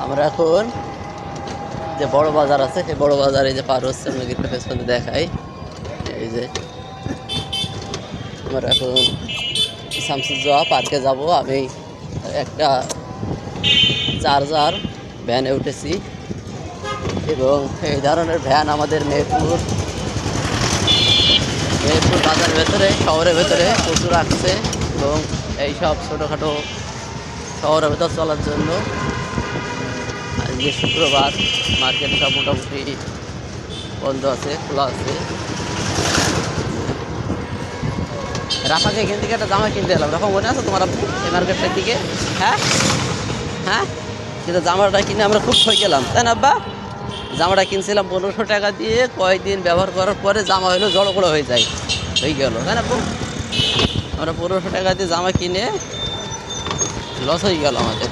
আমরা এখন যে বড় বাজার আছে সেই বড় বাজারে যে পার হচ্ছে আপনাকে একটু পেছনে দেখাই। এই যে আমরা এখন শামসুজ্জোয়া পার্কে যাব। আমি একটা চার্জার ভ্যানে উঠেছি এবং এই ধরনের ভ্যান আমাদের মেহেরপুর বাজারের ভেতরে শহরের ভেতরে প্রচুর আসছে এবং এইসব ছোটোখাটো শহরের ভেতর চলার জন্য আজকে শুক্রবার মার্কেট সব মোটামুটি বন্ধ আছে, খোলা আছে। রাফাকে এখান থেকে একটা জামা কিনতে এলাম, রাফা মনে আছে তোমার এই মার্কেটটার দিকে? হ্যাঁ হ্যাঁ, কিন্তু জামাটা কিনে আমরা খুব ঠকে গেলাম, তাই না আব্বা? জামাটা কিনছিলাম 1500 টাকা দিয়ে, কয়েকদিন ব্যবহার করার পরে জামা হলো জড়ো করে হয়ে যায়, হয়ে গেল, তাই না আব্বু? আমরা 1500 টাকা দিয়ে জামা কিনে লস হয়ে গেল আমাদের।